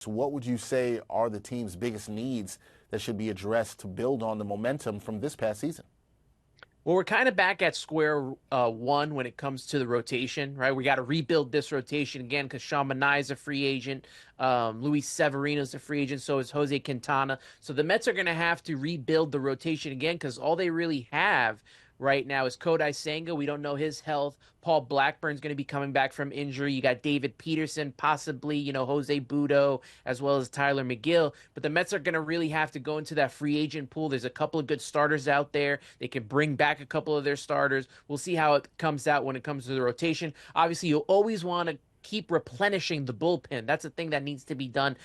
So what would you say are the team's biggest needs that should be addressed to build on the momentum from this past season? Well, we're kind of back at square one when it comes to the rotation, right? We got to rebuild this rotation again because Sean Manaea is a free agent. Luis Severino is a free agent. So is Jose Quintana. So the Mets are going to have to rebuild the rotation again because all they really have right now is Kodai Senga. We don't know his health. Paul Blackburn's going to be coming back from injury. You got David Peterson, possibly, Jose Budo, as well as Tyler McGill. But the Mets are going to really have to go into that free agent pool. There's a couple of good starters out there. They can bring back a couple of their starters. We'll see how it comes out when it comes to the rotation. Obviously, you'll always want to keep replenishing the bullpen. That's a thing that needs to be done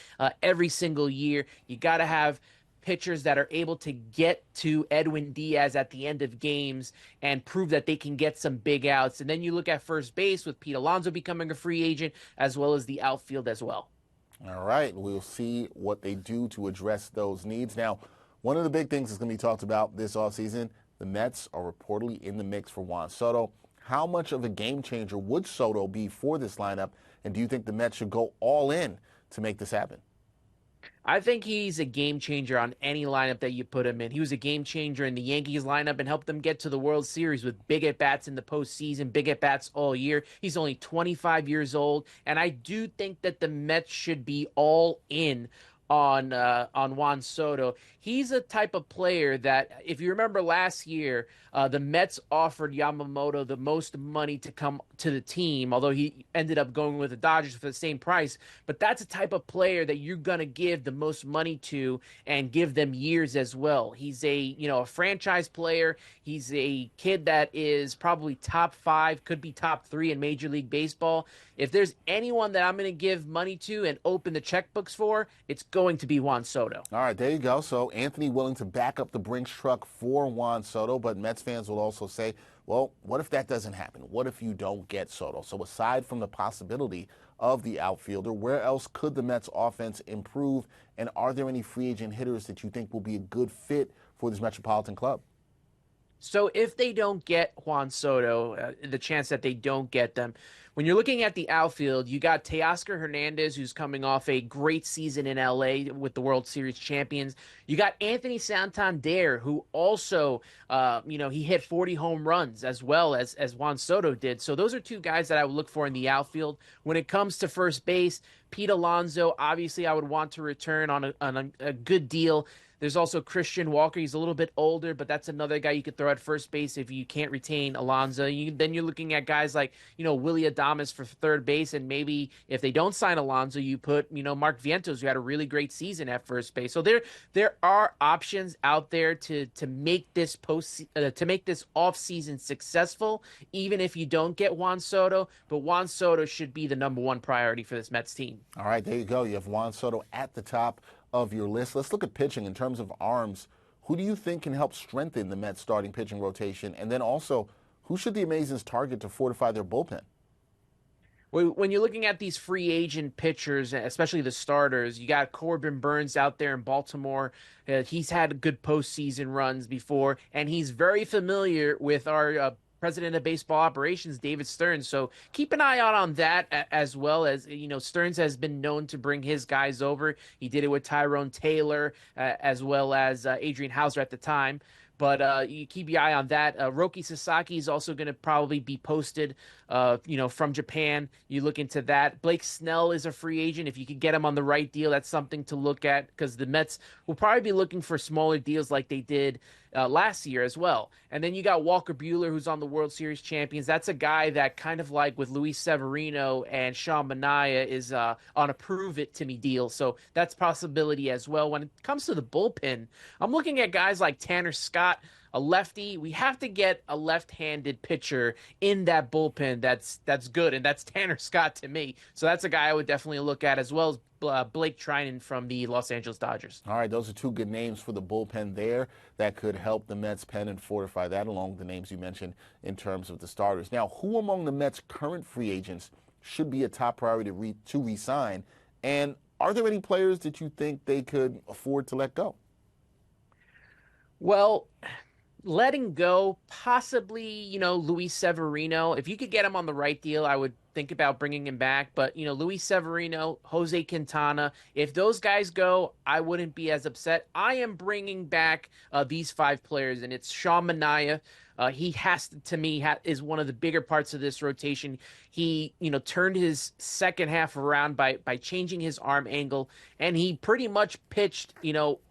every single year. You got to have pitchers that are able to get to Edwin Diaz at the end of games and prove that they can get some big outs. And then you look at first base with Pete Alonso becoming a free agent, as well as the outfield as well. All right, we'll see what they do to address those needs. Now, one of the big things that's going to be talked about this offseason, the Mets are reportedly in the mix for Juan Soto. How much of a game changer would Soto be for this lineup? And do you think the Mets should go all in to make this happen? I think he's a game changer on any lineup that you put him in. He was a game changer in the Yankees lineup and helped them get to the World Series with big at bats in the postseason, big at bats all year. He's only 25 years old, and I do think that the Mets should be all in on Juan Soto. He's a type of player that, if you remember last year, the Mets offered Yamamoto the most money to come to the team, although he ended up going with the Dodgers for the same price. But that's a type of player that you're gonna give the most money to and give them years as well. He's a franchise player. He's a kid that is probably top five, could be top three in Major League Baseball. If there's anyone that I'm going to give money to and open the checkbooks for, it's going to be Juan Soto. All right, there you go. So Anthony willing to back up the Brinks truck for Juan Soto, but Mets fans will also say, well, what if that doesn't happen? What if you don't get Soto? So aside from the possibility of the outfielder, where else could the Mets offense improve? And are there any free agent hitters that you think will be a good fit for this Metropolitan club? So if they don't get Juan Soto, the chance that they don't get them, when you're looking at the outfield, you got Teoscar Hernandez, who's coming off a great season in LA with the World Series champions. You got Anthony Santander, who also, he hit 40 home runs as well as Juan Soto did. So those are two guys that I would look for in the outfield. When it comes to first base, Pete Alonso, obviously I would want to return on a good deal. There's also Christian Walker. He's a little bit older, but that's another guy you could throw at first base if you can't retain Alonso. Then you're looking at guys like, Willie Adames for third base, and maybe if they don't sign Alonso, you put, Mark Vientos, who had a really great season at first base. So there are options out there to make this to make this offseason successful, even if you don't get Juan Soto. But Juan Soto should be the number one priority for this Mets team. All right, there you go. You have Juan Soto at the top of your list. Let's look at pitching in terms of arms. Who do you think can help strengthen the Mets starting pitching rotation? And then also, who should the Amazons target to fortify their bullpen? When you're looking at these free agent pitchers, especially the starters, you got Corbin Burns out there in Baltimore. He's had good postseason runs before, and he's very familiar with our president of baseball operations, David Stearns. So keep an eye out on that, as well as, Stearns has been known to bring his guys over. He did it with Tyrone Taylor, as well as Adrian Hauser at the time. But you keep your eye on that. Roki Sasaki is also going to probably be posted, from Japan. You look into that. Blake Snell is a free agent. If you could get him on the right deal, that's something to look at because the Mets will probably be looking for smaller deals like they did last year as well. And then you got Walker Buehler, who's on the World Series champions. That's a guy that kind of like with Luis Severino and Sean Manaea is on a prove it to me deal. So that's possibility as well. When it comes to the bullpen, I'm looking at guys like Tanner Scott, a lefty. We have to get a left-handed pitcher in that bullpen that's good, and that's Tanner Scott to me. So that's a guy I would definitely look at, as well as Blake Trinan from the Los Angeles Dodgers. All right, those are two good names for the bullpen there that could help the Mets pen and fortify that along with the names you mentioned in terms of the starters. Now, who among the Mets' current free agents should be a top priority to re-sign? And are there any players that you think they could afford to let go? Well, letting go, possibly, Luis Severino. If you could get him on the right deal, I would think about bringing him back. But, Luis Severino, Jose Quintana, if those guys go, I wouldn't be as upset. I am bringing back these five players, and it's Sean Manaea. He has to me is one of the bigger parts of this rotation. He, turned his second half around by changing his arm angle, and he pretty much pitched,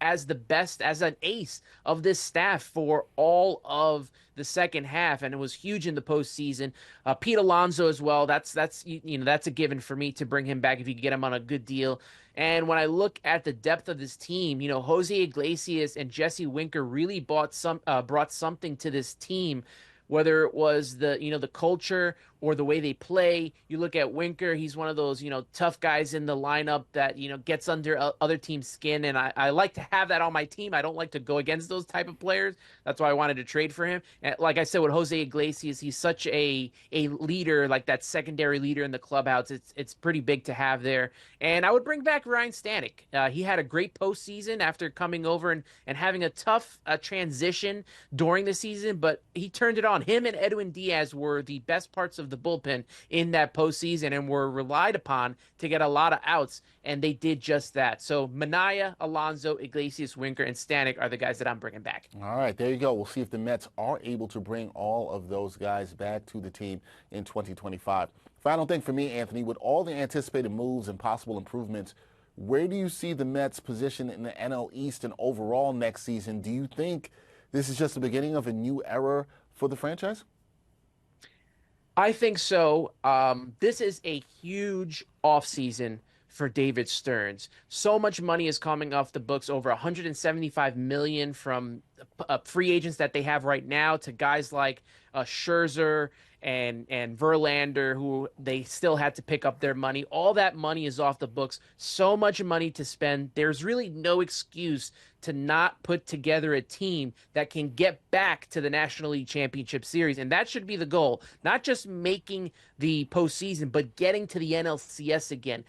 as the best, as an ace of this staff for all of the second half, and it was huge in the postseason. Pete Alonso as well. That's that's a given for me to bring him back if you can get him on a good deal. And when I look at the depth of this team, Jose Iglesias and Jesse Winker really brought something to this team, whether it was the culture or the way they play. You look at Winker, he's one of those, tough guys in the lineup that, gets under other teams' skin. And I like to have that on my team. I don't like to go against those type of players. That's why I wanted to trade for him. And like I said, with Jose Iglesias, he's such a leader, like that secondary leader in the clubhouse. It's pretty big to have there. And I would bring back Ryan Stanek. He had a great postseason after coming over and having a tough transition during the season, but he turned it on. Him and Edwin Diaz were the best parts of the bullpen in that postseason and were relied upon to get a lot of outs, and they did just that. So Manaea, Alonso, Iglesias, Winker, and Stanek are the guys that I'm bringing back. All right, there you go. We'll see if the Mets are able to bring all of those guys back to the team in 2025. Final thing for me, Anthony, with all the anticipated moves and possible improvements, where do you see the Mets position in the NL East and overall next season? Do you think this is just the beginning of a new era for the franchise? I think so. This is a huge offseason for David Stearns. So much money is coming off the books, over 175 million from free agents that they have right now to guys like Scherzer and Verlander, who they still had to pick up their money. All that money is off the books. So much money to spend. There's really no excuse to not put together a team that can get back to the National League Championship Series. And that should be the goal. Not just making the postseason, but getting to the NLCS again.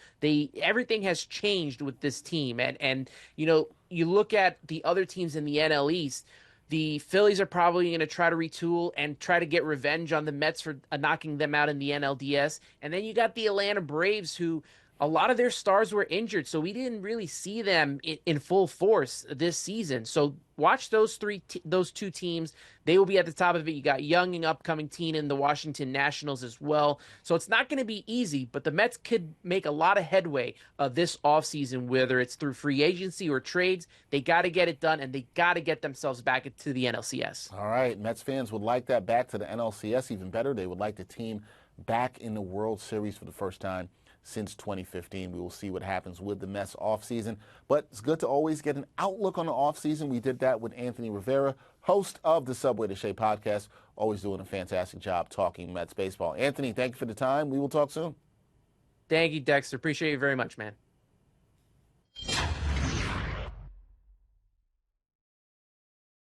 Everything has changed with this team. And you look at the other teams in the NL East. The Phillies are probably going to try to retool and try to get revenge on the Mets for knocking them out in the NLDS. And then you got the Atlanta Braves, who a lot of their stars were injured, so we didn't really see them in full force this season. So watch those two teams. They will be at the top of it. You got young and upcoming team in the Washington Nationals as well. So it's not going to be easy, but the Mets could make a lot of headway this offseason, whether it's through free agency or trades. They got to get it done, and they got to get themselves back into the NLCS. All right, Mets fans would like that back to the NLCS. Even better, they would like the team back in the World Series for the first time since 2015. We will see what happens with the Mets offseason. But it's good to always get an outlook on the offseason. We did that with Anthony Rivera, host of the Subway to Shea podcast, always doing a fantastic job talking Mets baseball. Anthony, thank you for the time. We will talk soon. Thank you, Dexter. Appreciate you very much, man.